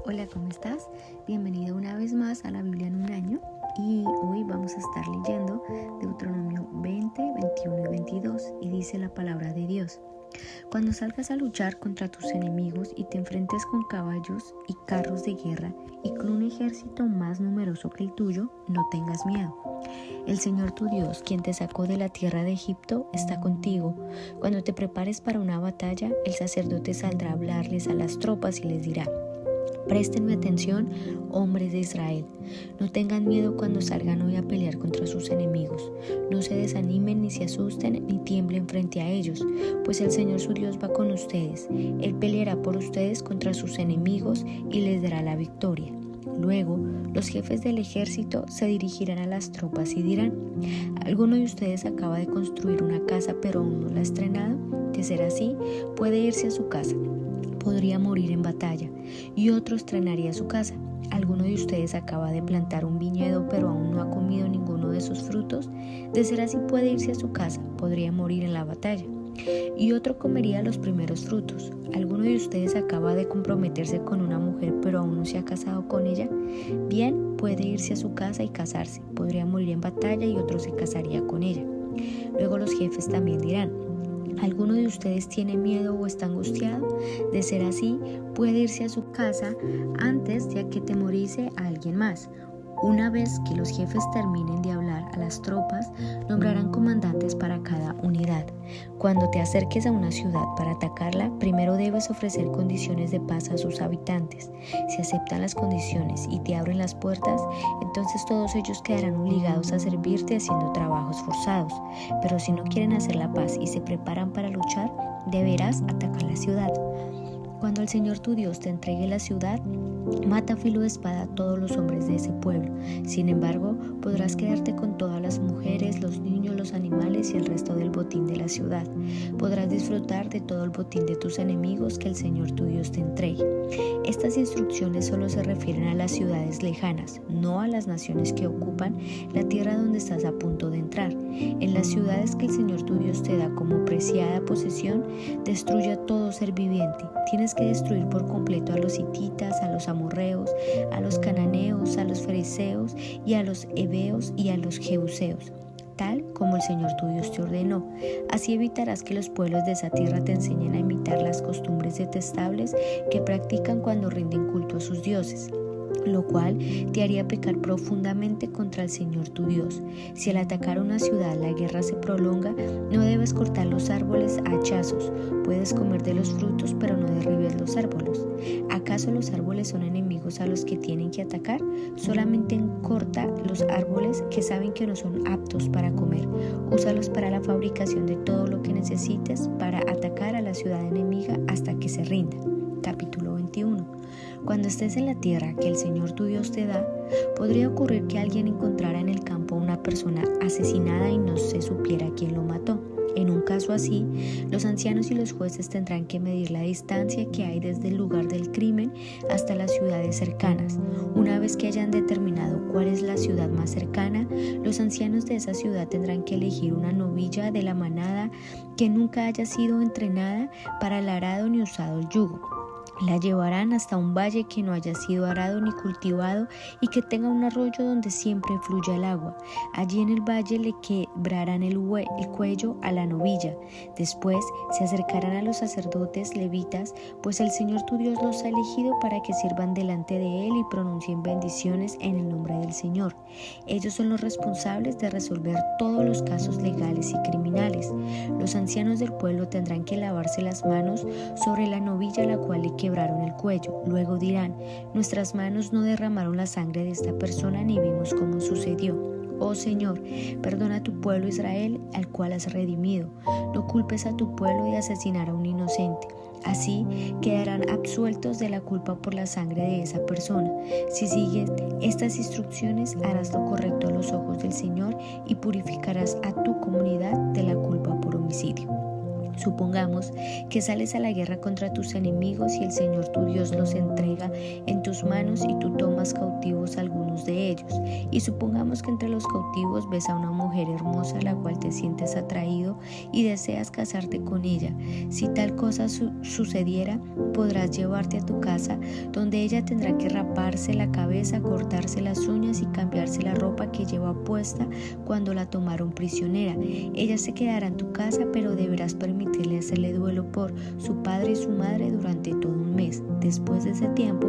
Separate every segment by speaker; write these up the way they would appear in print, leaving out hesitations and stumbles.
Speaker 1: Hola, ¿cómo estás? Bienvenido una vez más a la Biblia en un año y hoy vamos a estar leyendo Deuteronomio 20, 21 y 22 y dice la palabra de Dios. Cuando salgas a luchar contra tus enemigos y te enfrentes con caballos y carros de guerra y con un ejército más numeroso que el tuyo, no tengas miedo. El Señor tu Dios, quien te sacó de la tierra de Egipto, está contigo. Cuando te prepares para una batalla, el sacerdote saldrá a hablarles a las tropas y les dirá: Préstenme atención, hombres de Israel. No tengan miedo cuando salgan hoy a pelear contra sus enemigos. No se desanimen ni se asusten ni tiemblen frente a ellos, pues el Señor su Dios va con ustedes. Él peleará por ustedes contra sus enemigos y les dará la victoria. Luego, los jefes del ejército se dirigirán a las tropas y dirán: ¿Alguno de ustedes acaba de construir una casa pero aún no la ha estrenado? De ser así, puede irse a su casa. Podría morir en batalla, y otro estrenaría su casa. ¿Alguno de ustedes acaba de plantar un viñedo pero aún no ha comido ninguno de sus frutos? De ser así, puede irse a su casa. Podría morir en la batalla, y otro comería los primeros frutos. ¿Alguno de ustedes acaba de comprometerse con una mujer pero aún no se ha casado con ella? Bien, puede irse a su casa y casarse. Podría morir en batalla y otro se casaría con ella. Luego los jefes también dirán: ¿Alguno de ustedes tiene miedo o está angustiado? De ser así, puede irse a su casa antes de que atemorice a alguien más. Una vez que los jefes terminen de hablar a las tropas, nombrarán comandantes para cada unidad. Cuando te acerques a una ciudad para atacarla, primero debes ofrecer condiciones de paz a sus habitantes. Si aceptan las condiciones y te abren las puertas, entonces todos ellos quedarán obligados a servirte haciendo trabajos forzados. Pero si no quieren hacer la paz y se preparan para luchar, deberás atacar la ciudad. Cuando el Señor tu Dios te entregue la ciudad, mata a filo de espada a todos los hombres de ese pueblo. Sin embargo, podrás quedarte con todas las mujeres, los niños, los animales y el resto del botín de la ciudad. Podrás disfrutar de todo el botín de tus enemigos que el Señor tu Dios te entregue. Estas instrucciones solo se refieren a las ciudades lejanas, no a las naciones que ocupan la tierra donde estás a punto de entrar. En las ciudades que el Señor tu Dios te da como preciada posesión, destruye a todo ser viviente. Tienes que destruir por completo a los hititas, a los amorreos, a los cananeos, a los fereceos y a los heveos y a los jebuseos, tal como el Señor tu Dios te ordenó. Así evitarás que los pueblos de esa tierra te enseñen a imitar las costumbres detestables que practican cuando rinden culto a sus dioses, lo cual te haría pecar profundamente contra el Señor tu Dios. Si al atacar una ciudad la guerra se prolonga, no debes cortar los árboles a hachazos. Puedes comer de los frutos, pero no derribes los árboles. ¿Acaso los árboles son enemigos a los que tienen que atacar? Solamente corta los árboles que saben que no son aptos para comer. Úsalos para la fabricación de todo lo que necesites para atacar a la ciudad enemiga hasta que se rinda. Capítulo 21. Cuando estés en la tierra que el Señor tu Dios te da, podría ocurrir que alguien encontrara en el campo a una persona asesinada y no se supiera quién lo mató. En un caso así, los ancianos y los jueces tendrán que medir la distancia que hay desde el lugar del crimen hasta las ciudades cercanas. Una vez que hayan determinado cuál es la ciudad más cercana, los ancianos de esa ciudad tendrán que elegir una novilla de la manada que nunca haya sido entrenada para el arado ni usado el yugo. La llevarán hasta un valle que no haya sido arado ni cultivado y que tenga un arroyo donde siempre fluya el agua. Allí en el valle le quebrarán el cuello a la novilla. Después se acercarán a los sacerdotes levitas, pues el Señor tu Dios los ha elegido para que sirvan delante de Él y pronuncien bendiciones en el nombre del Señor. Ellos son los responsables de resolver todos los casos legales y criminales. Los ancianos del pueblo tendrán que lavarse las manos sobre la novilla a la cual le quebraron el cuello. Luego dirán: nuestras manos no derramaron la sangre de esta persona ni vimos cómo sucedió. Oh Señor, perdona a tu pueblo Israel, al cual has redimido. No culpes a tu pueblo de asesinar a un inocente. Así quedarán absueltos de la culpa por la sangre de esa persona. Si sigues estas instrucciones, harás lo correcto a los ojos del Señor y purificarás a tu comunidad de la culpa por homicidio. Supongamos que sales a la guerra contra tus enemigos y el Señor tu Dios los entrega en tus manos y tú tomas cautivos a algunos de ellos. Y supongamos que entre los cautivos ves a una mujer hermosa a la cual te sientes atraído y deseas casarte con ella. Si tal cosa sucediera, podrás llevarte a tu casa, donde ella tendrá que raparse la cabeza, cortarse las uñas y cambiarse la ropa que lleva puesta cuando la tomaron prisionera. Ella se quedará en tu casa, pero deberás permitirle hacerle duelo por su padre y su madre durante todo un mes. Después de ese tiempo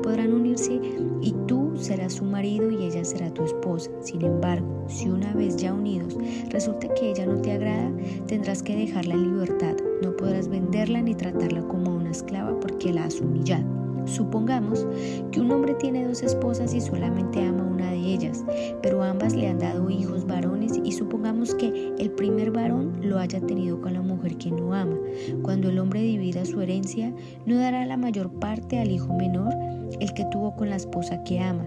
Speaker 1: podrán unirse y tú serás su marido y ella será tu esposa. Sin embargo, si una vez ya unidos resulta que ella no te agrada, tendrás que dejarla en libertad. No podrás venderla ni tratarla como una esclava porque la has humillado. Supongamos que un hombre tiene 2 esposas y solamente ama una de ellas, pero ambas le han dado hijos varones, y supongamos que el primer varón lo haya tenido con la mujer que no ama. Cuando el hombre divida su herencia, no dará la mayor parte al hijo menor, el que tuvo con la esposa que ama,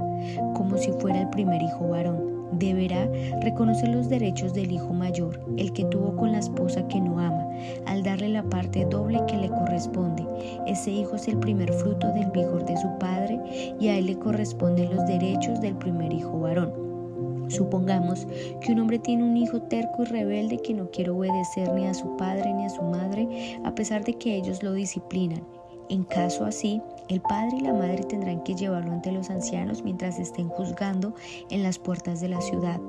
Speaker 1: como si fuera el primer hijo varón. Deberá reconocer los derechos del hijo mayor, el que tuvo con la esposa que no ama, al darle la parte doble que le corresponde. Ese hijo es el primer fruto del vigor de su padre y a él le corresponden los derechos del primer hijo varón. Supongamos que un hombre tiene un hijo terco y rebelde que no quiere obedecer ni a su padre ni a su madre, a pesar de que ellos lo disciplinan. En caso así, el padre y la madre tendrán que llevarlo ante los ancianos mientras estén juzgando en las puertas de la ciudad.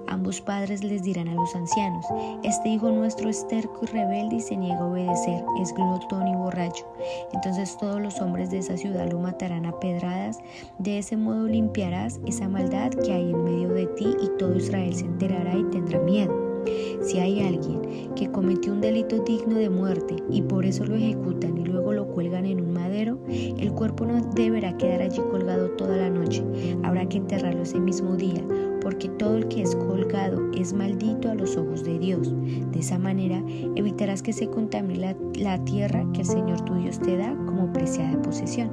Speaker 1: Ambos padres les dirán a los ancianos: este hijo nuestro es terco y rebelde y se niega a obedecer, es glotón y borracho. Entonces todos los hombres de esa ciudad lo matarán a pedradas. De ese modo limpiarás esa maldad que hay en medio de ti y todo Israel se enterará y tendrá miedo. Si hay alguien que cometió un delito digno de muerte y por eso lo ejecutan y luego lo cuelgan en un madero, el cuerpo no deberá quedar allí colgado toda la noche. Habrá que enterrarlo ese mismo día, porque todo el que es colgado es maldito a los ojos de Dios. De esa manera evitarás que se contamine la tierra que el Señor tu Dios te da como preciada posesión.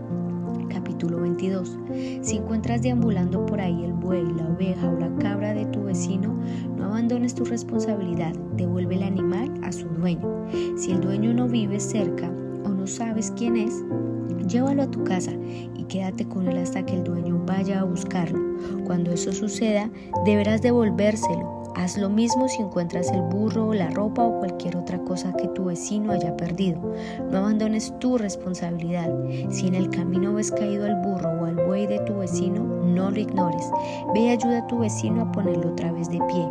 Speaker 1: Capítulo 22. Si encuentras deambulando por ahí el buey, la oveja o la cabra de tu vecino, no abandones tu responsabilidad, devuelve el animal a su dueño. Si el dueño no vive cerca o no sabes quién es, llévalo a tu casa y quédate con él hasta que el dueño vaya a buscarlo. Cuando eso suceda, deberás devolvérselo. Haz lo mismo si encuentras el burro, la ropa o cualquier otra cosa que tu vecino haya perdido. No abandones tu responsabilidad. Si en el camino ves caído al burro o al buey de tu vecino, no lo ignores. Ve y ayuda a tu vecino a ponerlo otra vez de pie.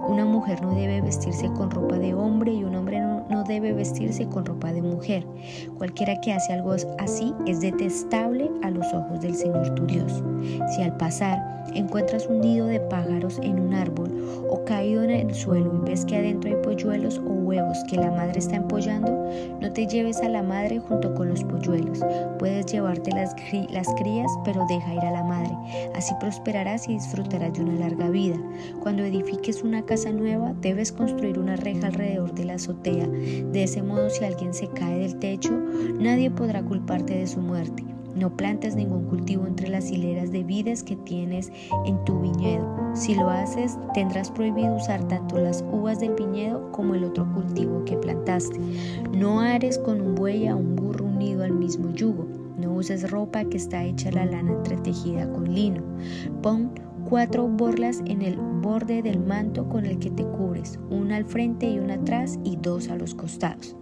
Speaker 1: Una mujer no debe vestirse con ropa de hombre y un hombre no debe vestirse con ropa de mujer. Cualquiera que hace algo así es detestable a los ojos del Señor tu Dios. Si al pasar encuentras un nido de pájaros en un árbol o caído en el suelo y ves que adentro hay polluelos o huevos que la madre está empollando, no te lleves a la madre junto con los polluelos. Puedes llevarte las crías, pero deja ir a la madre. Así prosperarás y disfrutarás de una larga vida. Cuando edifiques una casa nueva, debes construir una reja alrededor de la azotea. De ese modo, si alguien se cae del techo, nadie podrá culparte de su muerte. No plantes ningún cultivo entre las hileras de vides que tienes en tu viñedo. Si lo haces, tendrás prohibido usar tanto las uvas del viñedo como el otro cultivo que plantaste. No ares con un buey a un burro unido al mismo yugo. No uses ropa que está hecha la lana entretejida con lino. Pon 4 borlas en el borde del manto con el que te cubres, una al frente y una atrás y 2 a los costados.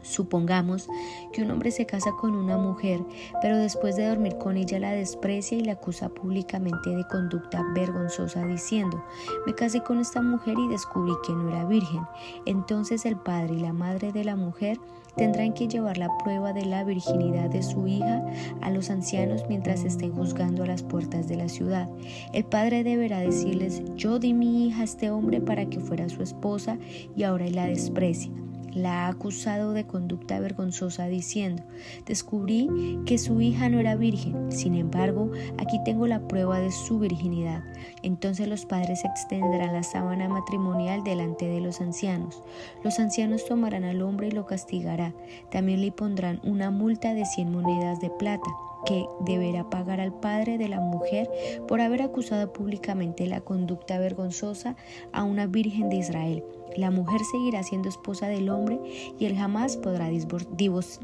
Speaker 1: Supongamos que un hombre se casa con una mujer, pero después de dormir con ella la desprecia y la acusa públicamente de conducta vergonzosa diciendo: me casé con esta mujer y descubrí que no era virgen. Entonces el padre y la madre de la mujer tendrán que llevar la prueba de la virginidad de su hija a los ancianos mientras estén juzgando a las puertas de la ciudad. El padre deberá decirles: yo di mi hija a este hombre para que fuera su esposa y ahora él la desprecia. La ha acusado de conducta vergonzosa diciendo: descubrí que su hija no era virgen, sin embargo, aquí tengo la prueba de su virginidad. Entonces los padres extenderán la sábana matrimonial delante de los ancianos. Los ancianos tomarán al hombre y lo castigarán. También le pondrán una multa de 100 monedas de plata. que deberá pagar al padre de la mujer por haber acusado públicamente la conducta vergonzosa a una virgen de Israel. La mujer seguirá siendo esposa del hombre y él jamás podrá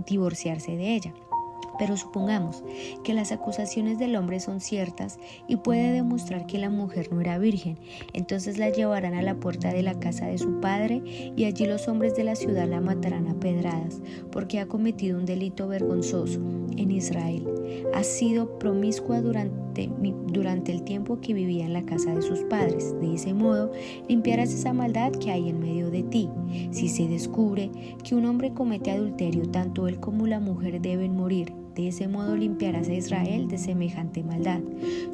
Speaker 1: divorciarse de ella. Pero supongamos que las acusaciones del hombre son ciertas y puede demostrar que la mujer no era virgen. Entonces la llevarán a la puerta de la casa de su padre y allí los hombres de la ciudad la matarán a pedradas porque ha cometido un delito vergonzoso en Israel. Ha sido promiscua durante el tiempo que vivía en la casa de sus padres. De ese modo limpiarás esa maldad que hay en medio de ti. Si se descubre que un hombre comete adulterio, tanto él como la mujer deben morir. De ese modo limpiarás a Israel de semejante maldad.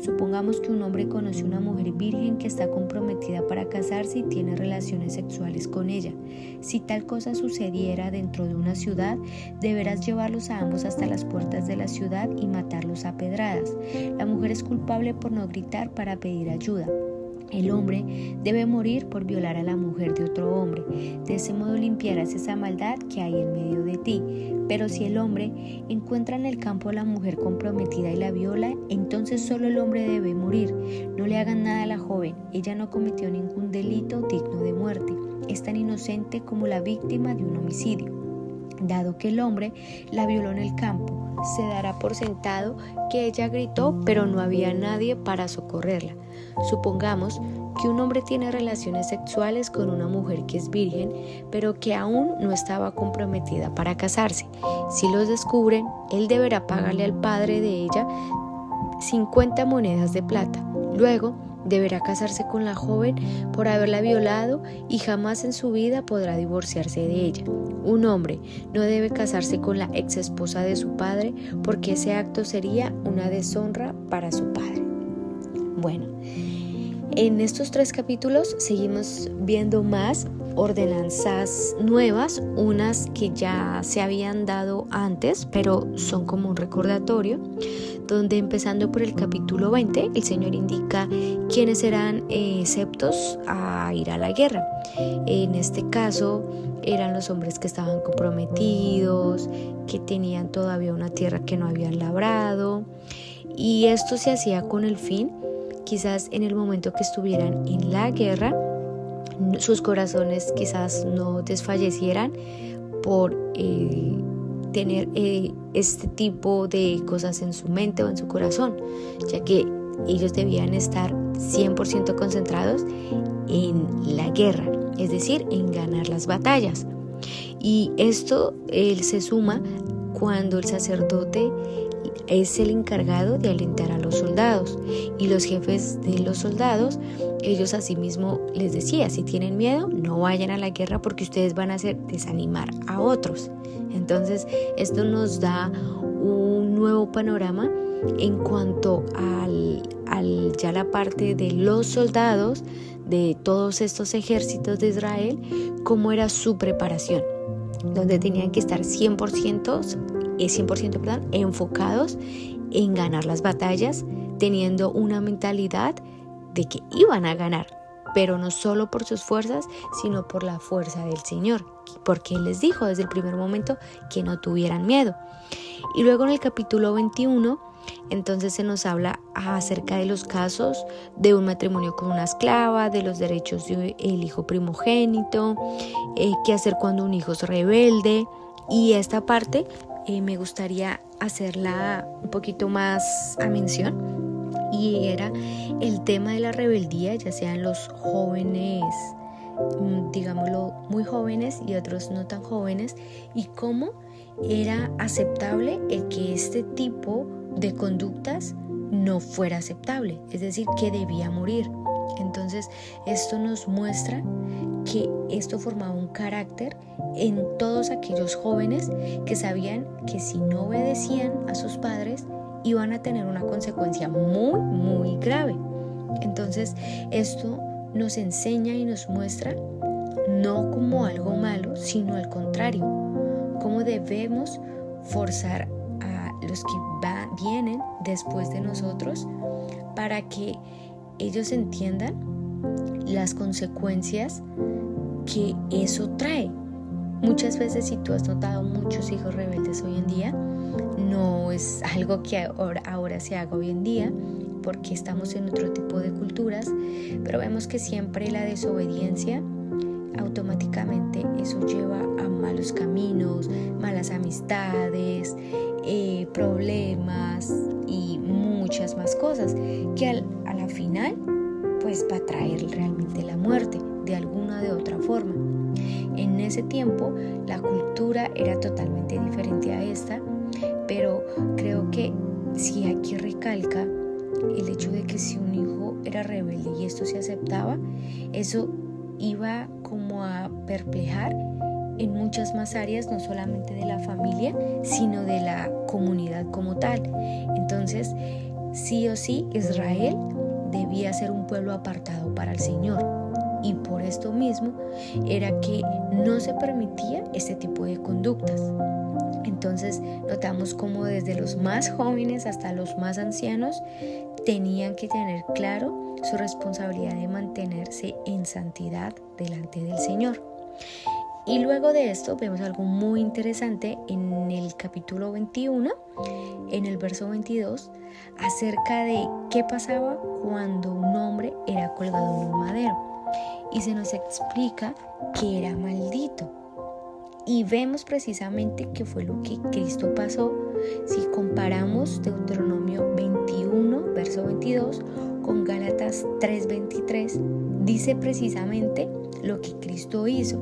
Speaker 1: Supongamos que un hombre conoce a una mujer virgen que está comprometida para casarse y tiene relaciones sexuales con ella. Si tal cosa sucediera dentro de una ciudad, deberás llevarlos a ambos hasta las puertas de la ciudad y matarlos a pedradas. La mujer es culpable por no gritar para pedir ayuda. El hombre debe morir por violar a la mujer de otro hombre. De ese modo limpiarás esa maldad que hay en medio de ti. Pero si el hombre encuentra en el campo a la mujer comprometida y la viola, entonces solo el hombre debe morir. No le hagan nada a la joven. Ella no cometió ningún delito digno de muerte. Es tan inocente como la víctima de un homicidio. Dado que el hombre la violó en el campo, se dará por sentado que ella gritó, pero no había nadie para socorrerla. Supongamos que un hombre tiene relaciones sexuales con una mujer que es virgen, pero que aún no estaba comprometida para casarse. Si los descubren, él deberá pagarle al padre de ella 50 monedas de plata. Luego, deberá casarse con la joven por haberla violado y jamás en su vida podrá divorciarse de ella. Un hombre no debe casarse con la ex esposa de su padre porque ese acto sería una deshonra para su padre. Bueno, en estos 3 capítulos seguimos viendo más ordenanzas nuevas, unas que ya se habían dado antes, pero son como un recordatorio, donde empezando por el capítulo 20, el Señor indica quiénes serán exceptos a ir a la guerra. En este caso eran los hombres que estaban comprometidos, que tenían todavía una tierra que no habían labrado, y esto se hacía con el fin, quizás en el momento que estuvieran en la guerra, sus corazones quizás no desfallecieran por tener este tipo de cosas en su mente o en su corazón, ya que ellos debían estar 100% concentrados en la guerra, es decir, en ganar las batallas. Y esto se suma cuando el sacerdote es el encargado de alentar a los soldados, y los jefes de los soldados, ellos asimismo les decía, si tienen miedo, no vayan a la guerra porque ustedes van a hacer desanimar a otros. Entonces esto nos da un nuevo panorama en cuanto ya la parte de los soldados de todos estos ejércitos de Israel, cómo era su preparación, donde tenían que estar 100% enfocados en ganar las batallas, teniendo una mentalidad de que iban a ganar, pero no solo por sus fuerzas, sino por la fuerza del Señor, porque Él les dijo desde el primer momento que no tuvieran miedo. Y luego en el capítulo 21, entonces se nos habla acerca de los casos de un matrimonio con una esclava, de los derechos del hijo primogénito, qué hacer cuando un hijo es rebelde. Y esta parte me gustaría hacerla un poquito más a mención, y era el tema de la rebeldía, ya sean los jóvenes, digámoslo, muy jóvenes y otros no tan jóvenes, y cómo era aceptable el que este tipo de conductas no fuera aceptable, es decir, que debía morir. Entonces esto nos muestra que esto formaba un carácter en todos aquellos jóvenes que sabían que si no obedecían a sus padres iban a tener una consecuencia muy, muy grave. Entonces esto nos enseña y nos muestra no como algo malo, sino al contrario, cómo debemos forzar a los que vienen después de nosotros para que ellos entiendan las consecuencias que eso trae. Muchas veces, si tú has notado muchos hijos rebeldes hoy en día, no es algo que ahora se haga hoy en día, porque estamos en otro tipo de culturas, pero vemos que siempre la desobediencia, automáticamente eso lleva a malos caminos, malas amistades, problemas y muchas más cosas que a la final pues va a traer realmente la muerte de alguna de otra forma. En ese tiempo la cultura era totalmente diferente a esta, pero creo que sí aquí recalca el hecho de que si un hijo era rebelde y esto se aceptaba, eso iba como a perplejar en muchas más áreas, no solamente de la familia, sino de la comunidad como tal. Entonces, sí o sí, Israel debía ser un pueblo apartado para el Señor. Y por esto mismo era que no se permitía este tipo de conductas. Entonces notamos como desde los más jóvenes hasta los más ancianos tenían que tener claro su responsabilidad de mantenerse en santidad delante del Señor. Y luego de esto vemos algo muy interesante en el capítulo 21, en el verso 22, acerca de qué pasaba cuando un hombre era colgado en un madero. Y se nos explica que era maldito. Y vemos precisamente qué fue lo que Cristo pasó. Si comparamos Deuteronomio 21, verso 22, con Gálatas 3:23, dice precisamente lo que Cristo hizo,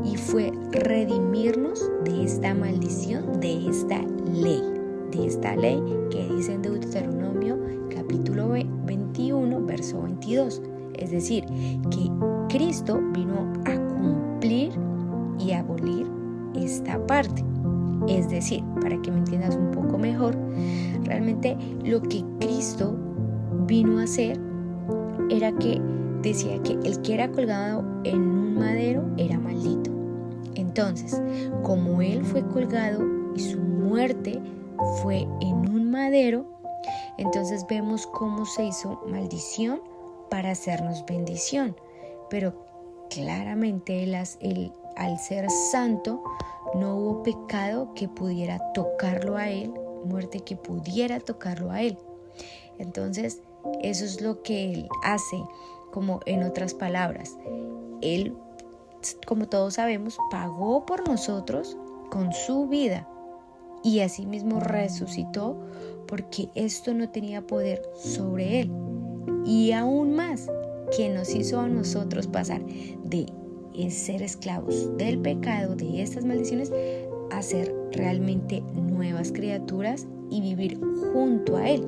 Speaker 1: y fue redimirnos de esta maldición, de esta ley que dice en Deuteronomio capítulo 21, verso 22. Es decir, que Cristo vino a cumplir y a abolir esta parte. Es decir, para que me entiendas un poco mejor, realmente lo que Cristo vino a hacer era que decía que el que era colgado en un madero era maldito. Entonces, como Él fue colgado y su muerte fue en un madero, entonces vemos cómo se hizo maldición para hacernos bendición. Pero claramente él, al ser santo, no hubo pecado que pudiera tocarlo a Él, muerte que pudiera tocarlo a Él. Entonces, eso es lo que Él hace, como en otras palabras. Él, como todos sabemos, pagó por nosotros con su vida y asimismo resucitó, porque esto no tenía poder sobre Él. Y aún más, que nos hizo a nosotros pasar de ser esclavos del pecado, de estas maldiciones, a ser realmente nuevas criaturas y vivir junto a Él.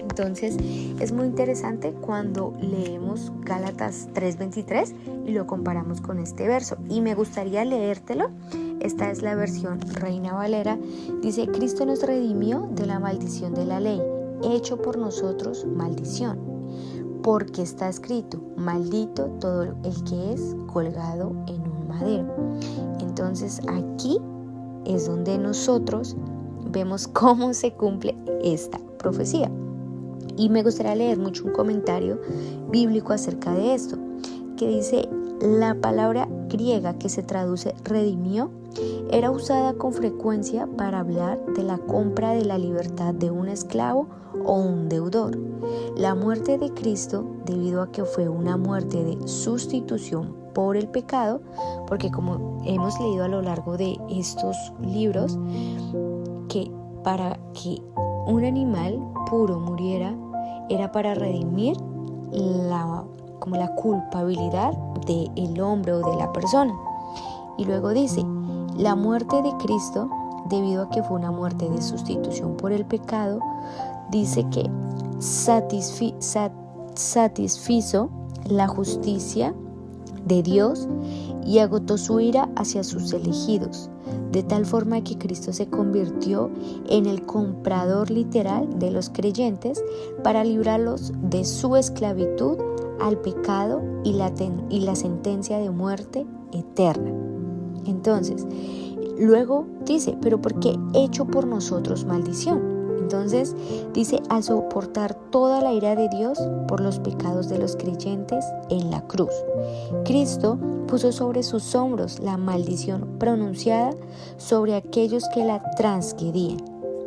Speaker 1: Entonces es muy interesante cuando leemos Gálatas 3:23 y lo comparamos con este verso, y me gustaría leértelo. Esta es la versión Reina Valera. Dice: Cristo nos redimió de la maldición de la ley, hecho por nosotros maldición, porque está escrito: maldito todo el que es colgado en un madero. Entonces aquí es donde nosotros vemos cómo se cumple esta profecía. Y me gustaría leer mucho un comentario bíblico acerca de esto, que dice: la palabra griega que se traduce redimió era usada con frecuencia para hablar de la compra de la libertad de un esclavo o un deudor. La muerte de Cristo, debido a que fue una muerte de sustitución por el pecado, porque como hemos leído a lo largo de estos libros, que para que un animal puro muriera era para redimir la culpabilidad del hombre o de la persona. Y luego dice: la muerte de Cristo, debido a que fue una muerte de sustitución por el pecado, dice que satisfizo la justicia de Dios y agotó su ira hacia sus elegidos, de tal forma que Cristo se convirtió en el comprador literal de los creyentes para librarlos de su esclavitud al pecado y la sentencia de muerte eterna. Entonces, luego dice: pero ¿por qué hecho por nosotros maldición? Entonces dice, al soportar toda la ira de Dios por los pecados de los creyentes en la cruz, Cristo puso sobre sus hombros la maldición pronunciada sobre aquellos que la transgredían.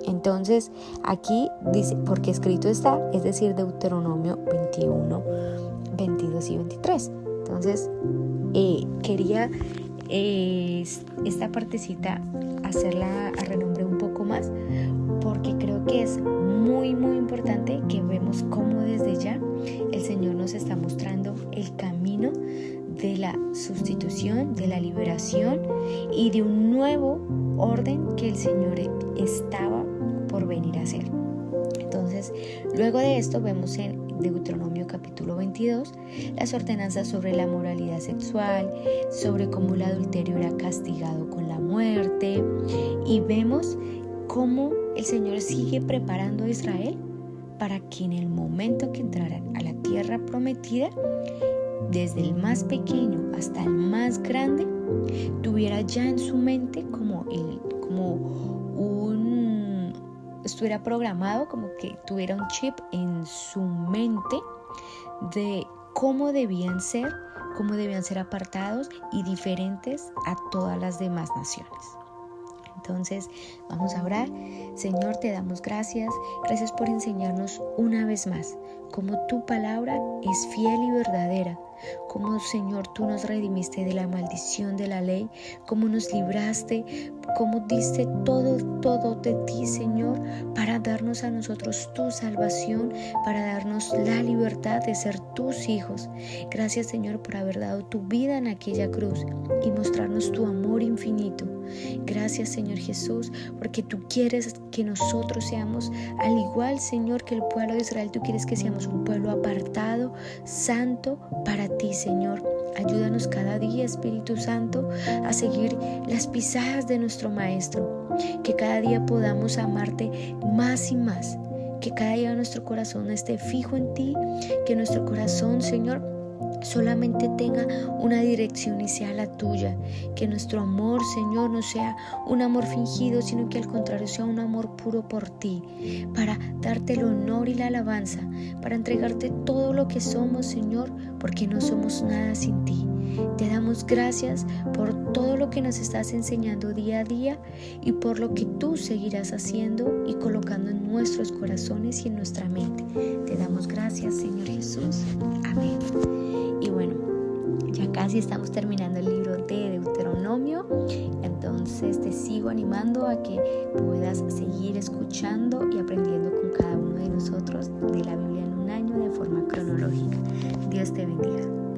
Speaker 1: Entonces aquí dice, porque escrito está, es decir, Deuteronomio 21, 22 y 23. Entonces quería esta partecita hacerla a renombre un poco más, porque creo que es muy importante que vemos cómo desde ya el Señor nos está mostrando el camino de la sustitución, de la liberación y de un nuevo orden que el Señor estaba por venir a hacer. Entonces, luego de esto vemos en Deuteronomio capítulo 22 las ordenanzas sobre la moralidad sexual, sobre cómo el adulterio era castigado con la muerte, y vemos cómo el Señor sigue preparando a Israel para que en el momento que entraran a la tierra prometida, desde el más pequeño hasta el más grande, tuviera ya en su mente estuviera programado, como que tuviera un chip en su mente de cómo debían ser apartados y diferentes a todas las demás naciones. Entonces vamos a orar. Señor, te damos gracias por enseñarnos una vez más cómo tu palabra es fiel y verdadera, cómo, Señor, tú nos redimiste de la maldición de la ley, cómo nos libraste, cómo diste todo de ti, Señor, para darnos a nosotros tu salvación, para darnos la libertad de ser tus hijos. Gracias, Señor, por haber dado tu vida en aquella cruz y mostrarnos tu amor infinito. Gracias, Señor Jesús, porque tú quieres que nosotros seamos al igual, Señor, que el pueblo de Israel. Tú quieres que seamos un pueblo apartado, santo para ti, Señor. Ayúdanos cada día, Espíritu Santo, a seguir las pisadas de nuestro Maestro, que cada día podamos amarte más y más, que cada día nuestro corazón esté fijo en ti, que nuestro corazón, Señor, solamente tenga una dirección y sea la tuya, que nuestro amor, Señor, no sea un amor fingido, sino que al contrario sea un amor puro por ti, para darte el honor y la alabanza, para entregarte todo lo que somos, Señor, porque no somos nada sin ti. Te damos gracias por todo lo que nos estás enseñando día a día y por lo que tú seguirás haciendo y colocando en nuestros corazones y en nuestra mente. Te damos gracias, Señor Jesús. Amén. Y bueno, ya casi estamos terminando el libro de Deuteronomio, entonces te sigo animando a que puedas seguir escuchando y aprendiendo con cada uno de nosotros de la Biblia en un año de forma cronológica. Dios te bendiga.